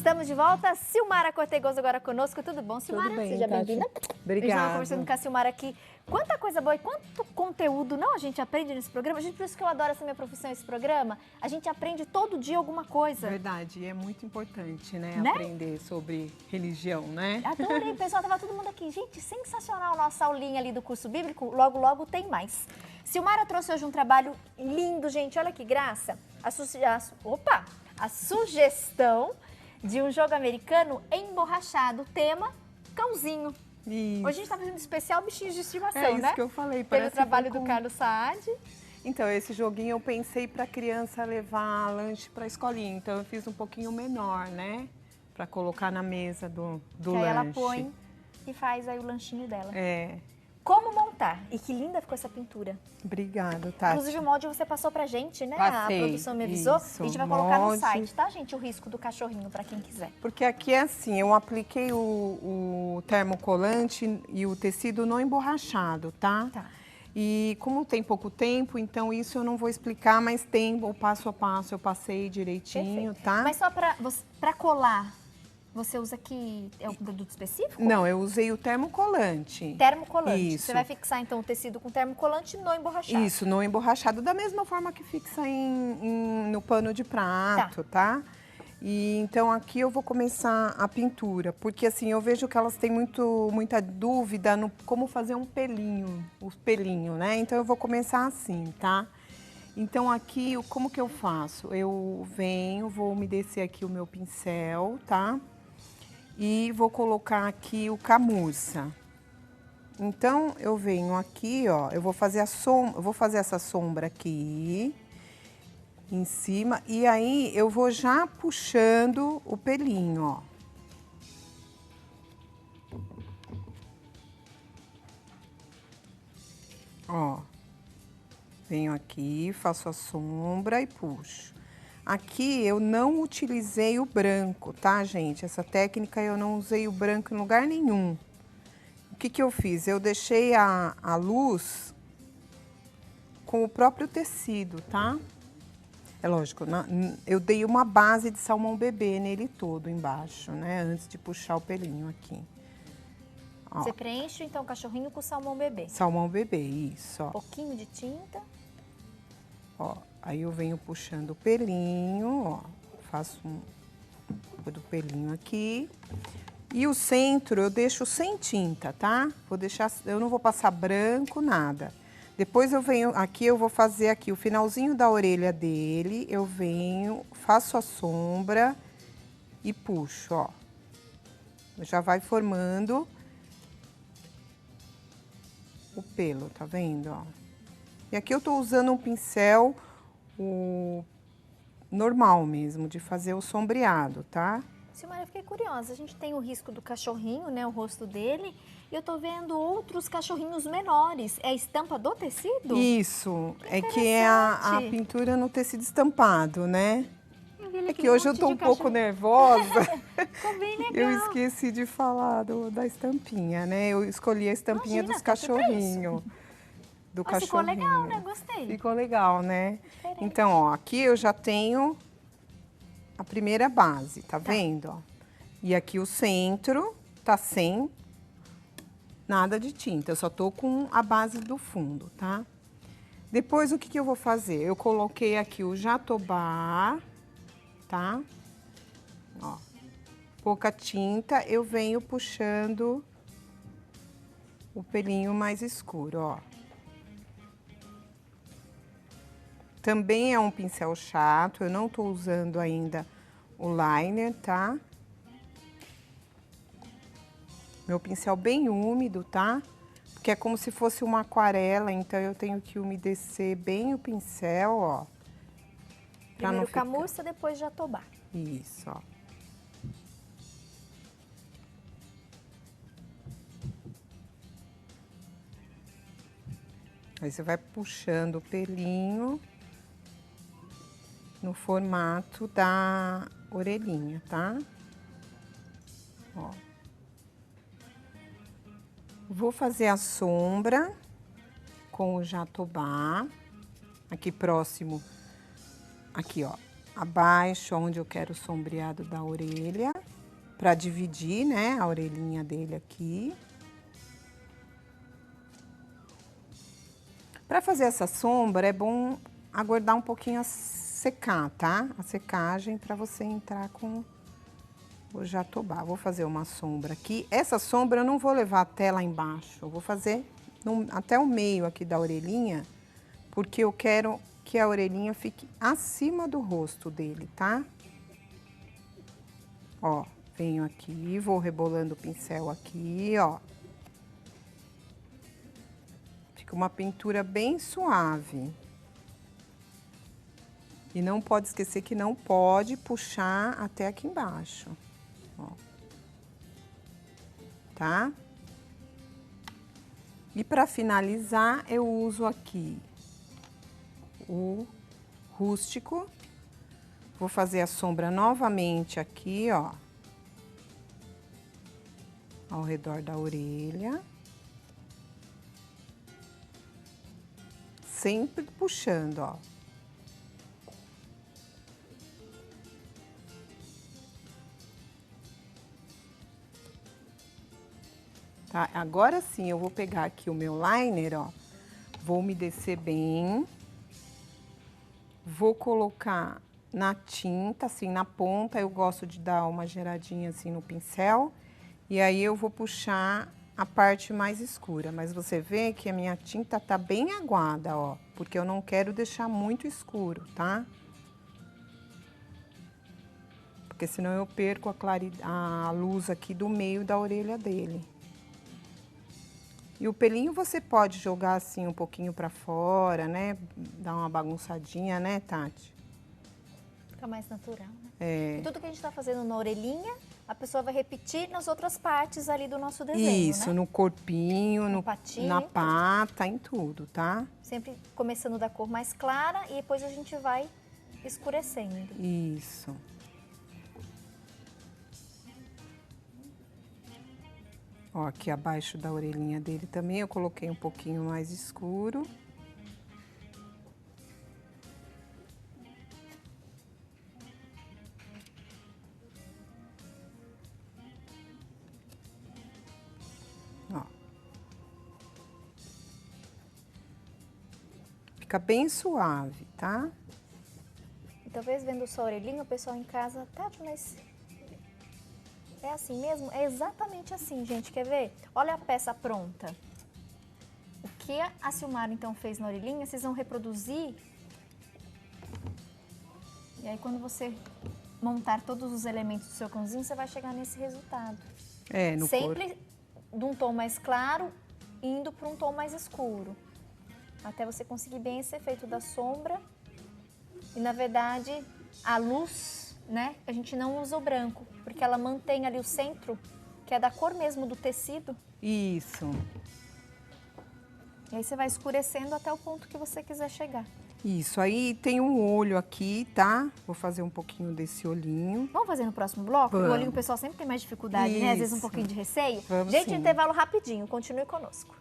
Estamos de volta. Silmara Cortegoso agora conosco. Tudo bom, Silmara? Tudo bem, seja bem-vinda. Obrigada. Estamos conversando com a Silmara aqui. Quanta coisa boa e quanto conteúdo não a gente aprende nesse programa. Gente, por isso que eu adoro essa minha profissão, esse programa. A gente aprende todo dia alguma coisa. Verdade, e é muito importante, né? Né? Aprender sobre religião, né? Adorei, pessoal. Tava todo mundo aqui. Gente, sensacional a nossa aulinha ali do curso bíblico. Logo, logo tem mais. Silmara trouxe hoje um trabalho lindo, gente. Olha que graça. A sugestão de um jogo americano emborrachado, tema cãozinho. Isso. Hoje a gente está fazendo especial bichinhos de estimação, É isso né? que eu falei. Pelo trabalho do Carlos Saad. Então, esse joguinho eu pensei para criança levar lanche para a escolinha. Então, eu fiz um pouquinho menor, né? Para colocar na mesa do Que lanche. aí ela põe e faz aí o lanchinho dela. É. Como montar? E que linda ficou essa pintura. Obrigada, Tati. Inclusive o molde você passou pra gente, né? Passei, A produção me avisou. isso, A gente vai colocar no molde. site, tá, gente? O risco do cachorrinho pra quem quiser. Porque aqui é assim, eu apliquei o termocolante e o tecido não emborrachado, tá? Tá. E como tem pouco tempo, então isso eu não vou explicar, mas tem o passo a passo, eu passei direitinho, Perfeito. tá? Mas só pra colar, você usa aqui, é um produto específico? Não, eu usei o termocolante. Termocolante. Isso. Você vai fixar então o tecido com termocolante no emborrachado. Isso, no emborrachado, da mesma forma que fixa no pano de prato, tá? E então aqui eu vou começar a pintura, porque assim, eu vejo que elas têm muita dúvida no como fazer um pelinho, os pelinhos, né? Então eu vou começar assim, tá? Então aqui, como que eu faço? Eu venho, vou umedecer aqui o meu pincel, tá? E vou colocar aqui o camurça. Então eu venho aqui, ó, eu vou fazer essa sombra aqui em cima e aí eu vou já puxando o pelinho, ó. Ó. Venho aqui, faço a sombra e puxo. Aqui eu não utilizei o branco, tá, gente? Essa técnica eu não usei o branco em lugar nenhum. O que que eu fiz? Eu deixei a luz com o próprio tecido, tá? É lógico, eu dei uma base de salmão bebê nele todo embaixo, né? Antes de puxar o pelinho aqui. Ó. Você preenche então o cachorrinho com salmão bebê. Salmão bebê, isso, ó. Um pouquinho de tinta. Ó, aí eu venho puxando o pelinho, ó, faço do pelinho aqui. E o centro eu deixo sem tinta, tá? Vou deixar, eu não vou passar branco, nada. Depois eu venho, aqui eu vou fazer aqui o finalzinho da orelha dele, eu venho, faço a sombra e puxo, ó. Já vai formando o pelo, tá vendo, ó? E aqui eu tô usando um pincel normal mesmo, de fazer o sombreado, tá? Silmara, eu fiquei curiosa. A gente tem o risco do cachorrinho, né? O rosto dele. E eu tô vendo outros cachorrinhos menores. É a estampa do tecido? Isso, é que é a pintura no tecido estampado, né? É que hoje eu tô um pouco nervosa. Ficou bem legal. Eu esqueci de falar da estampinha, né? Eu escolhi a estampinha dos cachorrinhos. Do cachorrinho. Ficou legal, né? Gostei. Ficou legal, né? Diferente. Então, ó, aqui eu já tenho a primeira base, tá vendo? Ó? E aqui o centro tá sem nada de tinta, eu só tô com a base do fundo, tá? Depois, o que que eu vou fazer? Eu coloquei aqui o jatobá, tá? Ó, pouca tinta, eu venho puxando o pelinho mais escuro, ó. Também é um pincel chato, eu não tô usando ainda o liner, tá? Meu pincel bem úmido, tá? Porque é como se fosse uma aquarela, então eu tenho que umedecer bem o pincel, ó. Primeiro camurça, depois jatobá. Isso, ó. Aí você vai puxando o pelinho no formato da orelhinha, tá? Ó. Vou fazer a sombra com o jatobá, aqui próximo, aqui ó, abaixo, onde eu quero o sombreado da orelha, para dividir, né, a orelhinha dele aqui. Para fazer essa sombra, é bom aguardar um pouquinho a secar, tá? A secagem, para você entrar com o jatobá. Vou fazer uma sombra aqui. Essa sombra eu não vou levar até lá embaixo, eu vou fazer até o meio aqui da orelhinha, porque eu quero que a orelhinha fique acima do rosto dele, tá? Ó, venho aqui, vou rebolando o pincel aqui, ó. Fica uma pintura bem suave. E não pode esquecer que não pode puxar até aqui embaixo, ó. Tá? E para finalizar, eu uso aqui o rústico. Vou fazer a sombra novamente aqui, ó. Ao redor da orelha. Sempre puxando, ó. Tá? Agora sim, eu vou pegar aqui o meu liner, ó. Vou umedecer bem. Vou colocar na tinta, assim, na ponta. Eu gosto de dar uma geradinha assim no pincel. E aí eu vou puxar a parte mais escura. Mas você vê que a minha tinta tá bem aguada, ó. Porque eu não quero deixar muito escuro, tá? Porque senão eu perco a luz aqui do meio da orelha dele. E o pelinho você pode jogar assim um pouquinho pra fora, né? Dar uma bagunçadinha, né, Tati? Fica mais natural, né? É. E tudo que a gente tá fazendo na orelhinha, a pessoa vai repetir nas outras partes ali do nosso desenho, Isso, né? no corpinho, No patinho, na pata, em tudo, tá? Sempre começando da cor mais clara e depois a gente vai escurecendo. Isso. Ó, aqui abaixo da orelhinha dele também eu coloquei um pouquinho mais escuro. Ó. Fica bem suave, tá? E talvez vendo só a orelhinha, o pessoal em casa, Tati, mas é assim mesmo? É exatamente assim, gente. Quer ver? Olha a peça pronta. O que a Silmara, então, fez na orelhinha, vocês vão reproduzir. E aí, quando você montar todos os elementos do seu cãozinho, você vai chegar nesse resultado. É, no Sempre de um tom mais claro, indo para um tom mais escuro. Até você conseguir bem esse efeito da sombra. E, na verdade, a luz, né? A gente não usa o branco, porque ela mantém ali o centro, que é da cor mesmo do tecido. Isso. E aí você vai escurecendo até o ponto que você quiser chegar. Isso, aí tem um olho aqui, tá? Vou fazer um pouquinho desse olhinho. Vamos fazer no próximo bloco? Vamos. O olhinho o pessoal sempre tem mais dificuldade, né? Às vezes um Isso. pouquinho de receio. Vamos Gente, sim. intervalo rapidinho, continue conosco.